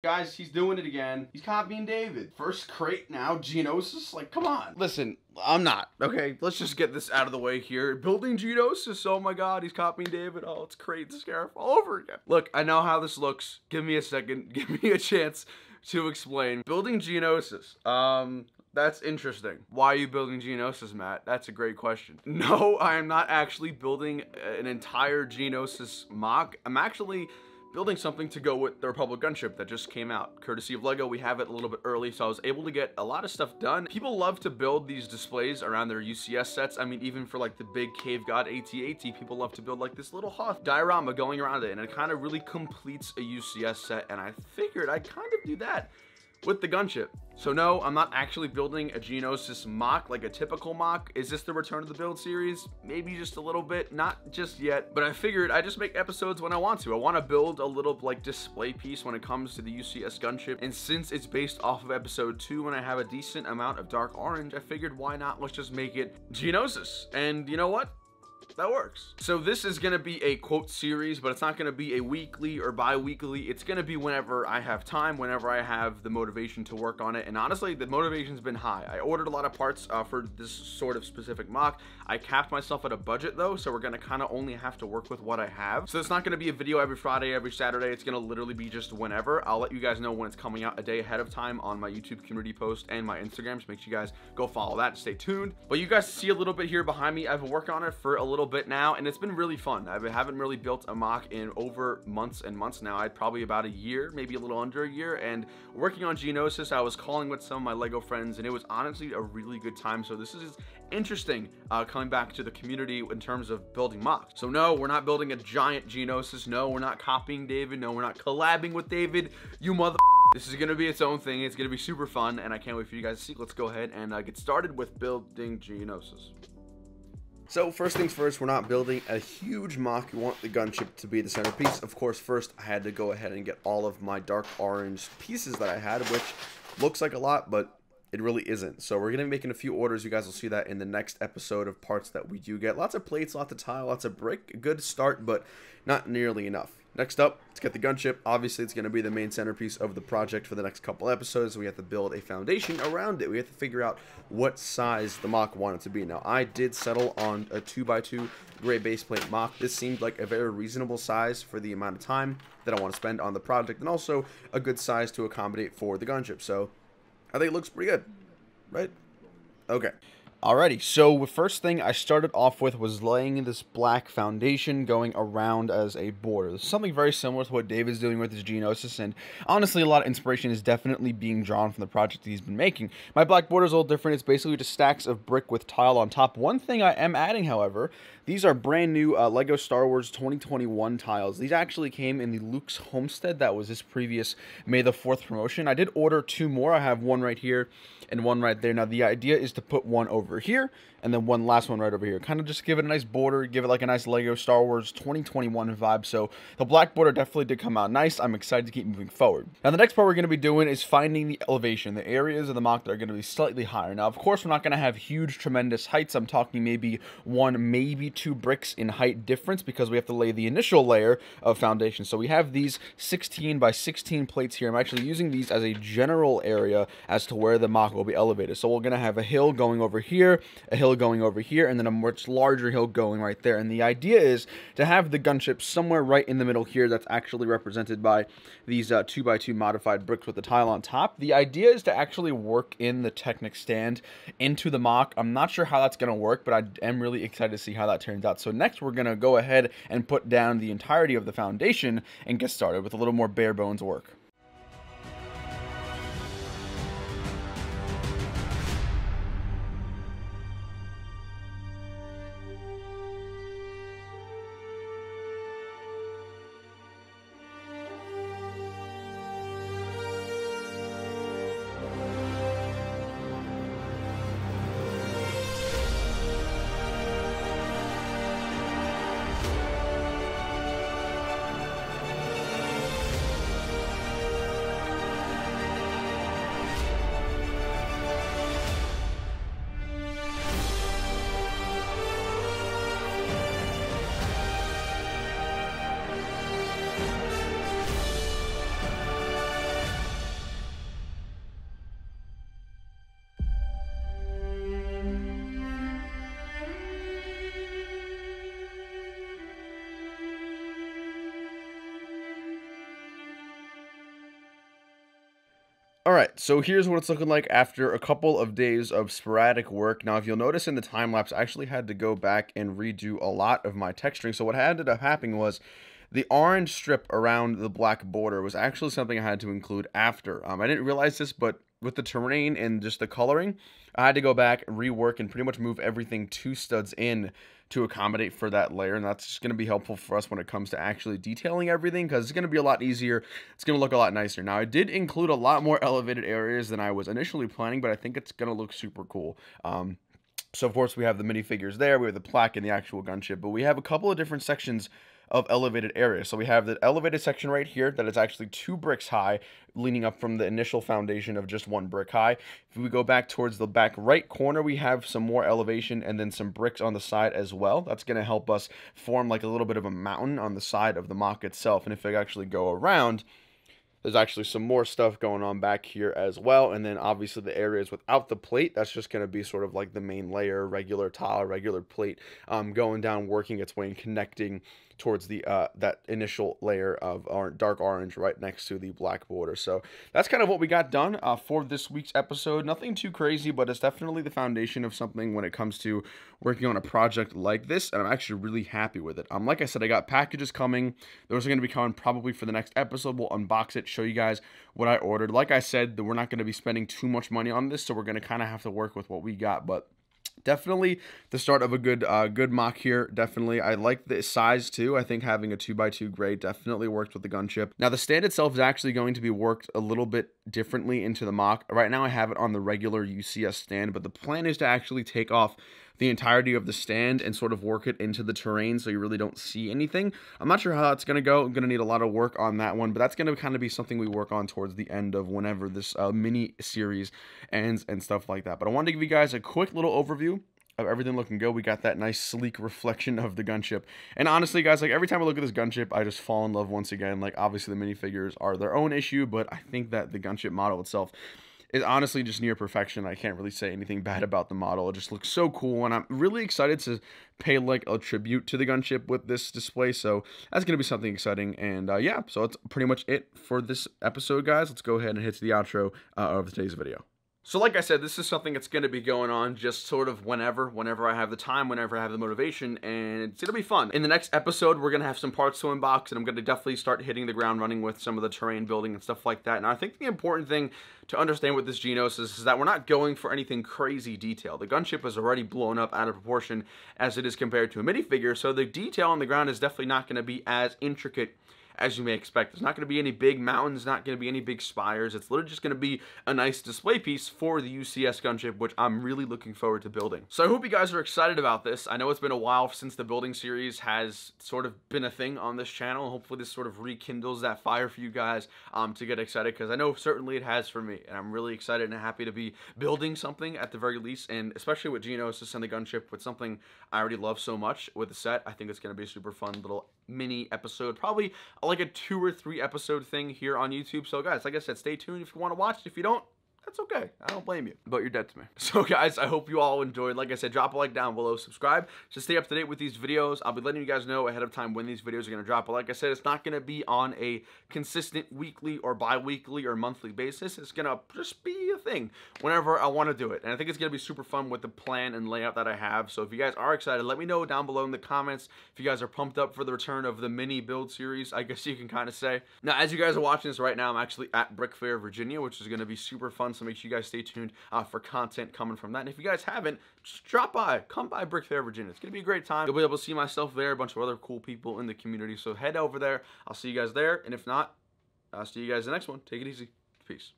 Guys, he's doing it again. He's copying David. First crate, now Geonosis. Like, come on. Listen, I'm not, okay? Let's just get this out of the way here. Building Geonosis, oh my god, he's copying David. Oh, it's crate scarf all over again. Look, I know how this looks. Give me a second. Give me a chance to explain. Building Geonosis. That's interesting. Why are you building Geonosis, Matt? That's a great question. No, I am not actually building an entire Geonosis mock. I'm actually building something to go with the Republic Gunship that just came out. Courtesy of LEGO, we have it a little bit early, so I was able to get a lot of stuff done. People love to build these displays around their UCS sets. I mean, even for like the big Cave God AT-AT, people love to build like this little Hoth diorama going around it, and it kind of really completes a UCS set, and I figured I'd kind of do that with the gunship. So no, I'm not actually building a Geonosis mock like a typical mock. Is this the return of the build series? Maybe just a little bit, not just yet, but I figured I just make episodes when I want to. I want to build a little like display piece when it comes to the UCS Gunship, and since it's based off of episode 2 and I have a decent amount of dark orange, I figured why not, let's just make it Geonosis. And you know what? That works. So this is going to be a quote series, but it's not going to be a weekly or bi-weekly. It's going to be whenever I have time, whenever I have the motivation to work on it. And honestly, the motivation's been high. I ordered a lot of parts for this sort of specific mock. I capped myself at a budget though, so we're going to kind of only have to work with what I have. So it's not going to be a video every Friday, every Saturday. It's going to literally be just whenever. I'll let you guys know when it's coming out a day ahead of time on my YouTube community post and my Instagram. So make sure you guys go follow that and stay tuned. But you guys see a little bit here behind me. I've been working on it for a little bit now, and it's been really fun. I haven't really built a mock in over months and months now. I'd probably about a year, maybe a little under a year, and working on Geonosis, I was calling with some of my LEGO friends, and it was honestly a really good time. So this is interesting coming back to the community in terms of building mocks. So no, we're not building a giant Geonosis. No, we're not copying David. No, we're not collabing with David. You mother. This is going to be its own thing. It's going to be super fun, and I can't wait for you guys to see. Let's go ahead and get started with building Geonosis. So first things first, we're not building a huge mock. We want the gunship to be the centerpiece. Of course, first I had to go ahead and get all of my dark orange pieces that I had, which looks like a lot, but it really isn't. So we're going to be making a few orders. You guys will see that in the next episode of parts that we do get. Lots of plates, lots of tile, lots of brick. A good start, but not nearly enough. Next up, let's get the gunship. Obviously, it's going to be the main centerpiece of the project for the next couple episodes. We have to build a foundation around it. We have to figure out what size the mock wanted to be. Now, I did settle on a 2x2 gray base plate mock. This seemed like a very reasonable size for the amount of time that I want to spend on the project, and also a good size to accommodate for the gunship. So I think it looks pretty good, right? Okay. Alrighty, so the first thing I started off with was laying this black foundation going around as a border. Something very similar to what David's doing with his Geonosis, and honestly a lot of inspiration is definitely being drawn from the project that he's been making. My black border is a little different. It's basically just stacks of brick with tile on top. One thing I am adding, however, these are brand new LEGO Star Wars 2021 tiles. These actually came in the Luke's Homestead. That was his previous May the 4th promotion. I did order 2 more. I have one right here and one right there. Now the idea is to put one over here and then one last one right over here. Kind of just give it a nice border, give it like a nice LEGO Star Wars 2021 vibe. So the black border definitely did come out nice. I'm excited to keep moving forward. Now the next part we're going to be doing is finding the elevation, the areas of the mock that are going to be slightly higher. Now of course we're not going to have huge tremendous heights. I'm talking maybe 1, maybe 2 bricks in height difference because we have to lay the initial layer of foundation. So we have these 16 by 16 plates here. I'm actually using these as a general area as to where the mock will be elevated. So we're going to have a hill going over here, a hill going over here, and then a much larger hill going right there. And the idea is to have the gunship somewhere right in the middle here. That's actually represented by these 2x2 modified bricks with the tile on top. The idea is to actually work in the Technic stand into the mock. I'm not sure how that's going to work, but I am really excited to see how that turns out. So next we're going to go ahead and put down the entirety of the foundation and get started with a little more bare bones work. Alright, so here's what it's looking like after a couple of days of sporadic work. Now, if you'll notice in the time-lapse, I actually had to go back and redo a lot of my texturing. So what ended up happening was the orange strip around the black border was actually something I had to include after. I didn't realize this, but with the terrain and just the coloring, I had to go back and rework and pretty much move everything 2 studs in to accommodate for that layer, and that's just going to be helpful for us when it comes to actually detailing everything, because it's going to be a lot easier. It's going to look a lot nicer. Now, I did include a lot more elevated areas than I was initially planning, but I think it's going to look super cool. So, of course, we have the minifigures there, we have the plaque and the actual gunship, but we have a couple of different sections of elevated areas. So we have the elevated section right here that is actually 2 bricks high, leaning up from the initial foundation of just 1 brick high. If we go back towards the back right corner, we have some more elevation and then some bricks on the side as well. That's going to help us form like a little bit of a mountain on the side of the MOC itself. And if I actually go around, there's actually some more stuff going on back here as well. And then obviously the areas without the plate, that's just going to be sort of like the main layer, regular tile, regular plate, going down, working its way and connecting towards the that initial layer of dark orange right next to the black border. So that's kind of what we got done for this week's episode. Nothing too crazy, but it's definitely the foundation of something when it comes to working on a project like this, and I'm actually really happy with it. Like I said, I got packages coming. Those are going to be coming probably for the next episode. We'll unbox it, show you guys what I ordered. Like I said, we're not going to be spending too much money on this, so we're going to kind of have to work with what we got, but definitely the start of a good MOC here. Definitely, I like the size too. I think having a 2x2 grade definitely worked with the gunship. Now the stand itself is actually going to be worked a little bit differently into the MOC. Right now I have it on the regular UCS stand, but the plan is to actually take off the entirety of the stand and sort of work it into the terrain so you really don't see anything. I'm not sure how that's going to go. I'm going to need a lot of work on that one, but that's going to kind of be something we work on towards the end of whenever this mini series ends and stuff like that. But I wanted to give you guys a quick little overview of everything looking good. We got that nice sleek reflection of the gunship, and honestly guys, like every time I look at this gunship I just fall in love once again. Like obviously the minifigures are their own issue, but I think that the gunship model itself is honestly just near perfection. I can't really say anything bad about the model. It just looks so cool, and I'm really excited to pay like a tribute to the gunship with this display, so that's going to be something exciting. And yeah, so that's pretty much it for this episode, guys. Let's go ahead and hit to the outro of today's video. So like I said, this is something that's going to be going on just sort of whenever I have the time, whenever I have the motivation, and it's going to be fun. In the next episode, we're going to have some parts to unbox, and I'm going to definitely start hitting the ground running with some of the terrain building and stuff like that. And I think the important thing to understand with this Geonosis is that we're not going for anything crazy detail. The gunship is already blown up out of proportion as it is compared to a minifigure, so the detail on the ground is definitely not going to be as intricate as you may expect. There's not going to be any big mountains, not going to be any big spires. It's literally just going to be a nice display piece for the UCS Gunship, which I'm really looking forward to building. So I hope you guys are excited about this. I know it's been a while since the building series has sort of been a thing on this channel. Hopefully this sort of rekindles that fire for you guys to get excited, because I know certainly it has for me, and I'm really excited and happy to be building something at the very least, and especially with Geonosis and the Gunship, with something I already love so much with the set. I think it's going to be a super fun little mini episode, probably like a 2 or 3 episode thing here on YouTube. So guys, like I said, stay tuned if you want to watch it. If you don't, that's okay. I don't blame you, but you're dead to me. So guys, I hope you all enjoyed. Like I said, drop a like down below, subscribe to stay up to date with these videos. I'll be letting you guys know ahead of time when these videos are going to drop. But like I said, it's not going to be on a consistent weekly or bi-weekly or monthly basis. It's going to just be a thing whenever I want to do it. And I think it's going to be super fun with the plan and layout that I have. So if you guys are excited, let me know down below in the comments if you guys are pumped up for the return of the mini build series, I guess you can kind of say. Now, as you guys are watching this right now, I'm actually at Brick Fair, Virginia, which is going to be super fun. So make sure you guys stay tuned for content coming from that. And if you guys haven't, just drop by. Come by Brick Fair, Virginia. It's going to be a great time. You'll be able to see myself there, a bunch of other cool people in the community. So head over there. I'll see you guys there. And if not, I'll see you guys in the next one. Take it easy. Peace.